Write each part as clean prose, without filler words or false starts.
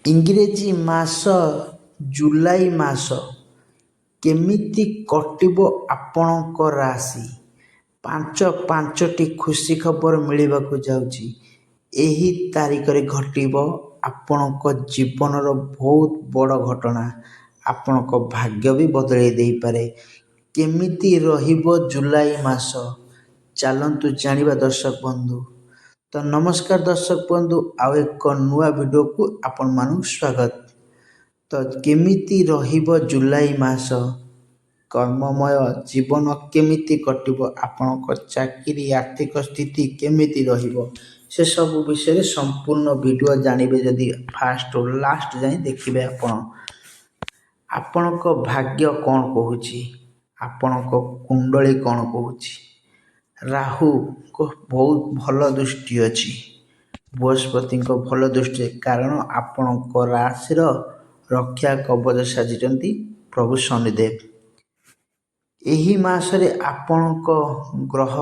ଇଂରେଜୀ ମାସ ଜୁଲାଇ ମାସ କେମିତି କଟିବ ଆପଣଙ୍କ ରାଶି? ପାଞ୍ଚଟି ଖୁସି ଖବର ମିଳିବାକୁ ଯାଉଛି। ଏହି ତାରିଖରେ ଘଟିବ ଆପଣଙ୍କ ଜୀବନର ବହୁତ ବଡ଼ ଘଟଣା। ଆପଣଙ୍କ ଭାଗ୍ୟ ବି ବଦଳାଇ ଦେଇପାରେ। କେମିତି ରହିବ ଜୁଲାଇ ମାସ? ଚାଲନ୍ତୁ ଜାଣିବା ଦର୍ଶକ ବନ୍ଧୁ। ତ ନମସ୍କାର ଦର୍ଶକ ବନ୍ଧୁ, ଆଉ ଏକ ନୂଆ ଭିଡ଼ିଓକୁ ଆପଣମାନଙ୍କୁ ସ୍ୱାଗତ। ତ କେମିତି ରହିବ ଜୁଲାଇ ମାସ? କର୍ମମୟ ଜୀବନ କେମିତି କଟିବ? ଆପଣଙ୍କ ଚାକିରି ଆର୍ଥିକ ସ୍ଥିତି କେମିତି ରହିବ? ସେସବୁ ବିଷୟରେ ସମ୍ପୂର୍ଣ୍ଣ ଭିଡ଼ିଓ ଜାଣିବେ ଯଦି ଫାଷ୍ଟରୁ ଲାଷ୍ଟ ଯାଏଁ ଦେଖିବେ ଆପଣ। ଆପଣଙ୍କ ଭାଗ୍ୟ କ'ଣ କହୁଛି? ଆପଣଙ୍କ କୁଣ୍ଡଳୀ କ'ଣ କହୁଛି? ରାହୁଙ୍କ ବହୁତ ଭଲ ଦୃଷ୍ଟି ଅଛି। ବୃହସ୍ପତିଙ୍କ ଭଲ ଦୃଷ୍ଟି, କାରଣ ଆପଣଙ୍କ ରାଶିର ରକ୍ଷା କବଚ ସାଜିଛନ୍ତି ପ୍ରଭୁ ଶନିଦେବ। ଏହି ମାସରେ ଆପଣଙ୍କ ଗ୍ରହ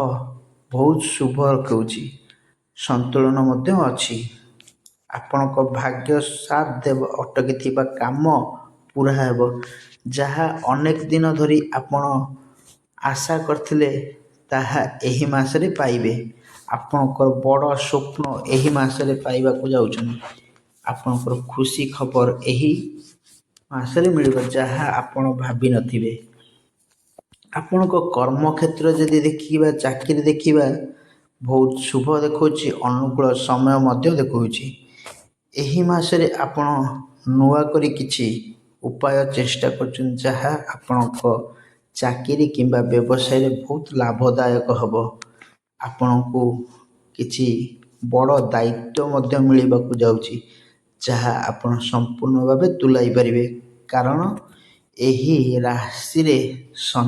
ବହୁତ ଶୁଭ ରଖୁଛି, ସନ୍ତୁଳନ ମଧ୍ୟ ଅଛି। ଆପଣଙ୍କ ଭାଗ୍ୟ ସାଥ ଦେବ। ଅଟକିଥିବା କାମ ପୁରା ହେବ। ଯାହା ଅନେକ ଦିନ ଧରି ଆପଣ ଆଶା କରିଥିଲେ ତାହା ଏହି ମାସରେ ପାଇବେ। ଆପଣଙ୍କର ବଡ଼ ସ୍ୱପ୍ନ ଏହି ମାସରେ ପାଇବାକୁ ଯାଉଛନ୍ତି। ଆପଣଙ୍କର ଖୁସି ଖବର ଏହି ମାସରେ ମିଳିବ, ଯାହା ଆପଣ ଭାବିନଥିବେ। ଆପଣଙ୍କ କର୍ମକ୍ଷେତ୍ର ଯଦି ଦେଖିବା, ଚାକିରି ଦେଖିବା, ବହୁତ ଶୁଭ ଦେଖାଉଛି। ଅନୁକୂଳ ସମୟ ମଧ୍ୟ ଦେଖାଉଛି। ଏହି ମାସରେ ଆପଣ ନୂଆ କରି କିଛି ଉପାୟ ଚେଷ୍ଟା କରୁଛନ୍ତି, ଯାହା ଆପଣଙ୍କ ଚାକିରି କିମ୍ବା ବ୍ୟବସାୟରେ ବହୁତ ଲାଭଦାୟକ ହେବ। ଆପଣଙ୍କୁ କିଛି ବଡ଼ ଦାୟିତ୍ୱ ମଧ୍ୟ ମିଳିବାକୁ ଯାଉଛି, ଯାହା ଆପଣ ସମ୍ପୂର୍ଣ୍ଣ ଭାବେ ତୁଲାଇ ପାରିବେ। କାରଣ ଏହି ରାଶିରେ ଶନି